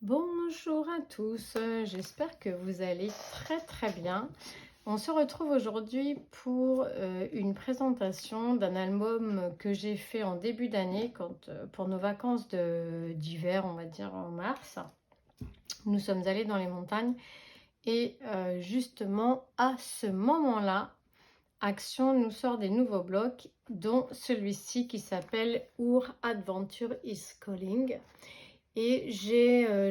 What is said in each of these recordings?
Bonjour à tous, j'espère que vous allez très bien. On se retrouve aujourd'hui pour une présentation d'un album que j'ai fait en début d'année pour nos vacances d'hiver, on va dire en mars. Nous sommes allés dans les montagnes et justement à ce moment-là, Action nous sort des nouveaux blocs, dont celui-ci qui s'appelle Our Adventure is Calling. Et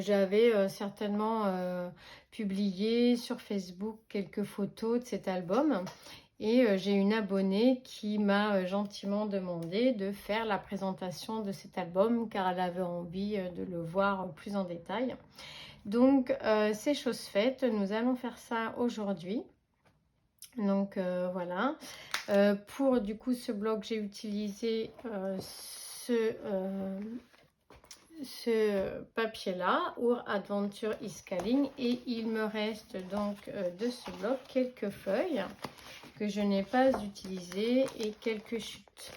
j'avais certainement publié sur Facebook quelques photos de cet album. Et j'ai une abonnée qui m'a gentiment demandé de faire la présentation de cet album car elle avait envie de le voir plus en détail. Donc c'est chose faite, nous allons faire ça aujourd'hui. Donc voilà. Pour du coup ce bloc, j'ai utilisé ce papier-là, Our Adventure is Calling, et il me reste donc de ce bloc quelques feuilles que je n'ai pas utilisées et quelques chutes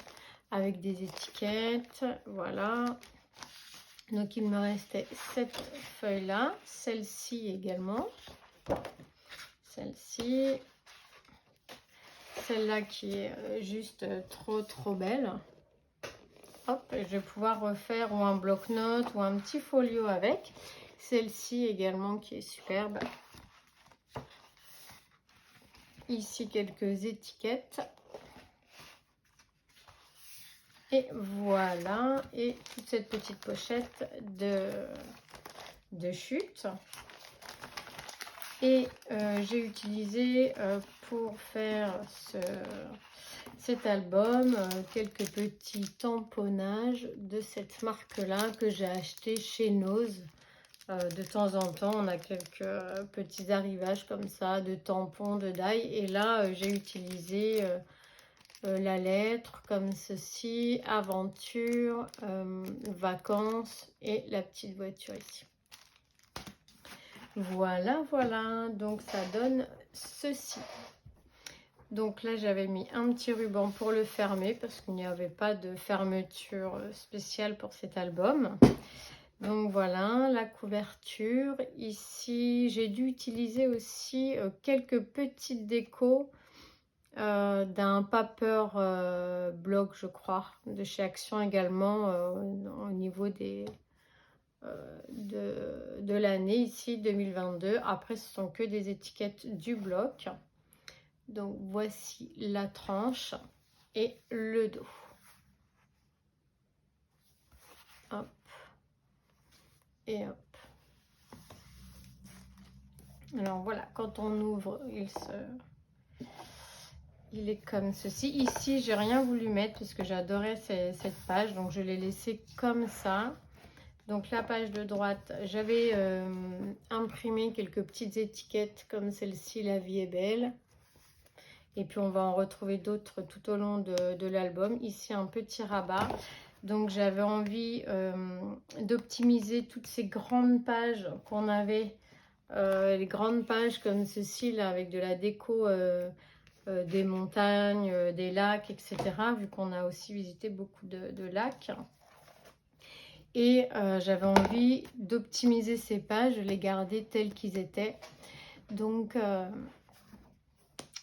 avec des étiquettes. Voilà. Donc il me restait cette feuille-là, celle-ci également, celle-ci, celle-là qui est juste trop belle. Hop, je vais pouvoir refaire ou un bloc-notes ou un petit folio avec. Celle-ci également qui est superbe. Ici quelques étiquettes. Et voilà. Et toute cette petite pochette de chute. Et j'ai utilisé pour faire cet album quelques petits tamponnages de cette marque là que j'ai acheté chez Nose. De temps en temps on a quelques petits arrivages comme ça de tampons, de die, et là j'ai utilisé la lettre comme ceci, aventure, vacances, et la petite voiture ici. Voilà, donc ça donne ceci. Donc là, j'avais mis un petit ruban pour le fermer parce qu'il n'y avait pas de fermeture spéciale pour cet album. Donc voilà, la couverture. Ici, j'ai dû utiliser aussi quelques petites décos d'un paper block, je crois, de chez Action également, au niveau de l'année ici, 2022. Après, ce sont que des étiquettes du bloc. Donc voici la tranche et le dos. Hop et hop. Alors voilà, quand on ouvre, il est comme ceci. Ici, j'ai rien voulu mettre parce que j'adorais cette page, donc je l'ai laissé comme ça. Donc la page de droite, j'avais imprimé quelques petites étiquettes comme celle-ci, La vie est belle. Et puis on va en retrouver d'autres tout au long de l'album. Ici un petit rabat. Donc j'avais envie d'optimiser toutes ces grandes pages qu'on avait. Les grandes pages comme ceci là, avec de la déco des montagnes, des lacs, etc. Vu qu'on a aussi visité beaucoup de lacs. Et j'avais envie d'optimiser ces pages, de les garder telles qu'ils étaient.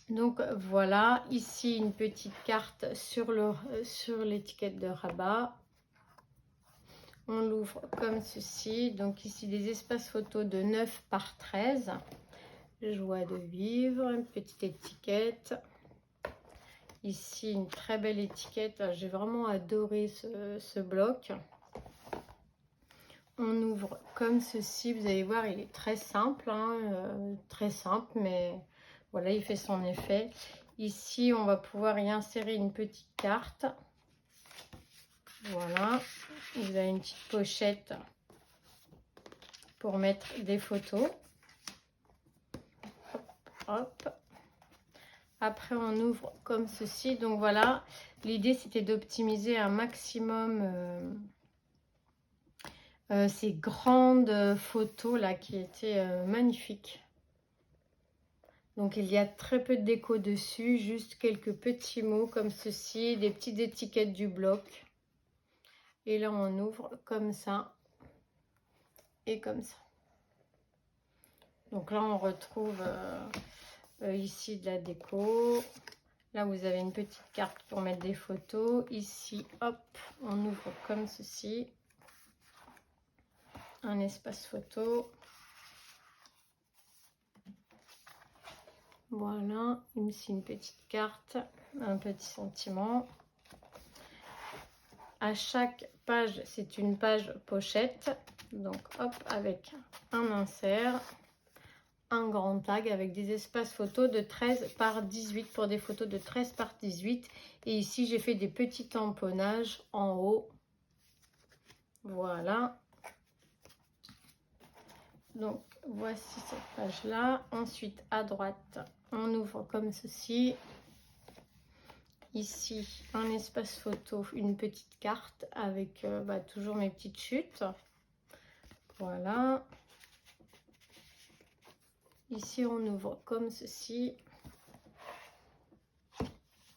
Donc voilà, ici une petite carte sur l'étiquette de rabat. On l'ouvre comme ceci. Donc ici des espaces photos de 9 par 13. Joie de vivre, une petite étiquette. Ici une très belle étiquette. J'ai vraiment adoré ce bloc. On ouvre comme ceci. Vous allez voir, il est très simple, hein, très simple, mais voilà, il fait son effet. Ici, on va pouvoir y insérer une petite carte. Voilà. Vous avez une petite pochette pour mettre des photos. Hop. Après, on ouvre comme ceci. Donc voilà, l'idée, c'était d'optimiser un maximum ces grandes photos là qui étaient magnifiques. Donc il y a très peu de déco dessus, juste quelques petits mots comme ceci, des petites étiquettes du bloc. Et là on ouvre comme ça. et comme ça. Donc là, on retrouve ici de la déco. Là, vous avez une petite carte pour mettre des photos. Ici, hop, on ouvre comme ceci. Un espace photo. Voilà, ici une petite carte, un petit sentiment. À chaque page, c'est une page pochette. Donc, hop, avec un insert, un grand tag avec des espaces photos de 13 par 18 pour des photos de 13 par 18. Et ici, j'ai fait des petits tamponnages en haut. Voilà. Donc, voici cette page-là. Ensuite, à droite, on ouvre comme ceci. Ici, un espace photo, une petite carte avec toujours mes petites chutes. Voilà. Ici, on ouvre comme ceci.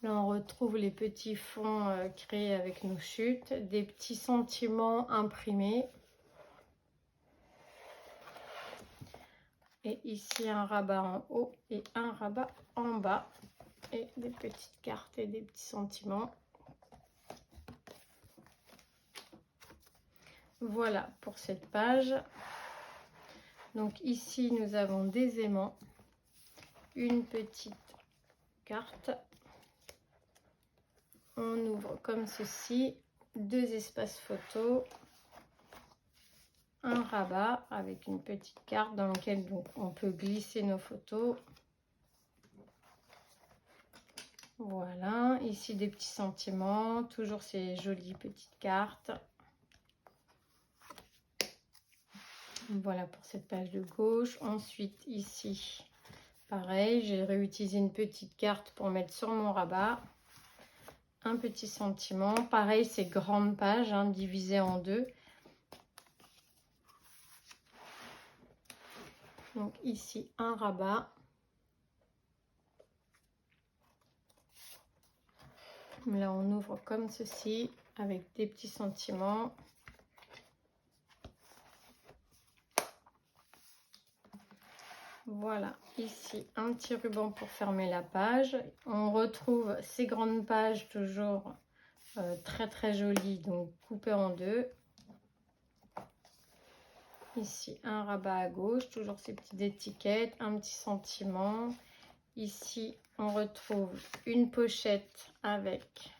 Là, on retrouve les petits fonds créés avec nos chutes, des petits sentiments imprimés. Et ici, un rabat en haut et un rabat en bas. Et des petites cartes et des petits sentiments. Voilà pour cette page. Donc ici, nous avons des aimants, une petite carte. On ouvre comme ceci, deux espaces photos, un rabat avec une petite carte dans laquelle donc, on peut glisser nos photos. Voilà, ici des petits sentiments, toujours ces jolies petites cartes. Voilà pour cette page de gauche. Ensuite, ici, pareil, j'ai réutilisé une petite carte pour mettre sur mon rabat. Un petit sentiment. Pareil, c'est grande page, hein, divisée en deux. Donc ici, un rabat. Là, on ouvre comme ceci, avec des petits sentiments. Voilà, ici, un petit ruban pour fermer la page. On retrouve ces grandes pages, toujours très très jolies, donc coupées en deux. Ici, un rabat à gauche, toujours ces petites étiquettes, un petit sentiment. Ici, on retrouve une pochette avec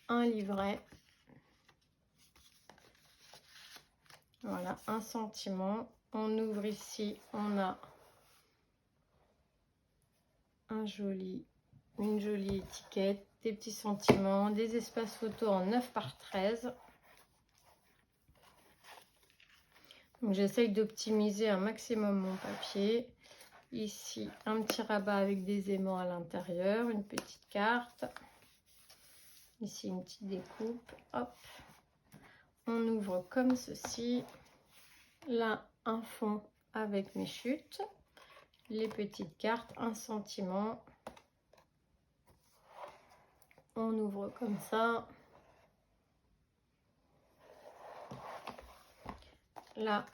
un livret. Voilà, un sentiment. On ouvre ici, on a une jolie étiquette, des petits sentiments, des espaces photos en 9 par 13. Donc j'essaye d'optimiser un maximum mon papier. Ici, un petit rabat avec des aimants à l'intérieur, une petite carte. Ici, une petite découpe. Hop. On ouvre comme ceci. Là, un fond avec mes chutes. Les petites cartes, un sentiment. On ouvre comme ça. Là,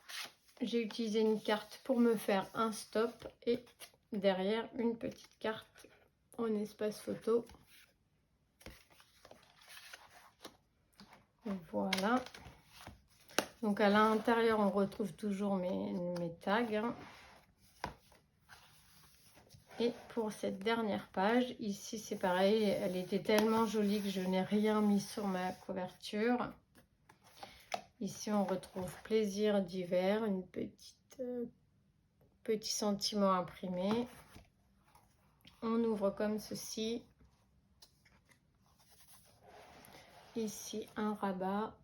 j'ai utilisé une carte pour me faire un stop et derrière une petite carte en espace photo. Voilà. Donc à l'intérieur, on retrouve toujours mes tags. Hein. Et pour cette dernière page, ici c'est pareil, elle était tellement jolie que je n'ai rien mis sur ma couverture. Ici on retrouve plaisir d'hiver, une petit sentiment imprimé. On ouvre comme ceci. Ici un rabat.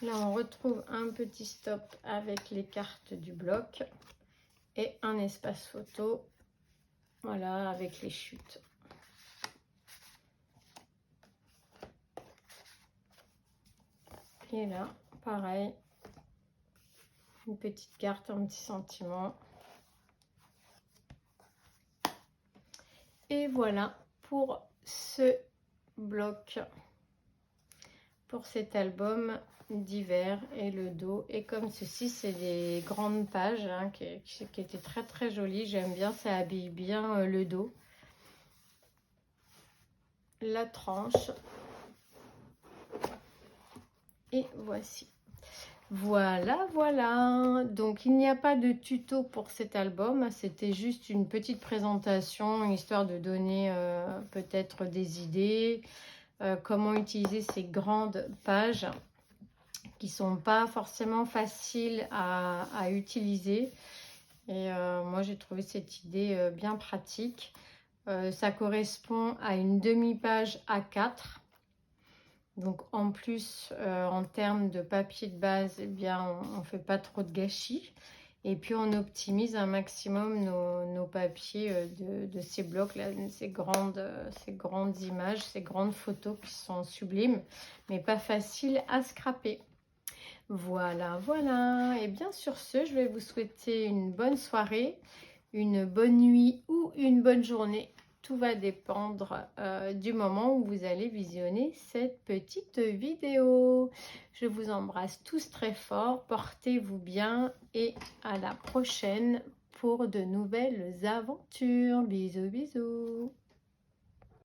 Là on retrouve un petit stop avec les cartes du bloc. Et un espace photo, voilà, avec les chutes. Et là, pareil, une petite carte, un petit sentiment. Et voilà pour ce bloc, pour cet album divers et le dos. Et comme ceci, c'est des grandes pages hein, qui étaient très très jolies. J'aime bien, ça habille bien le dos. La tranche. Et voici. Voilà, voilà. Donc, il n'y a pas de tuto pour cet album. C'était juste une petite présentation, histoire de donner peut-être des idées. Comment utiliser ces grandes pages qui sont pas forcément faciles à utiliser. Et moi, j'ai trouvé cette idée bien pratique. Ça correspond à une demi-page A4. Donc en plus, en termes de papier de base, eh bien, on ne fait pas trop de gâchis. Et puis on optimise un maximum nos papiers de ces blocs-là, ces grandes images, ces grandes photos qui sont sublimes, mais pas faciles à scraper. Voilà, voilà. Et bien sur ce, je vais vous souhaiter une bonne soirée, une bonne nuit ou une bonne journée. Tout va dépendre du moment où vous allez visionner cette petite vidéo. Je vous embrasse tous très fort, portez-vous bien et à la prochaine pour de nouvelles aventures. Bisous, bisous.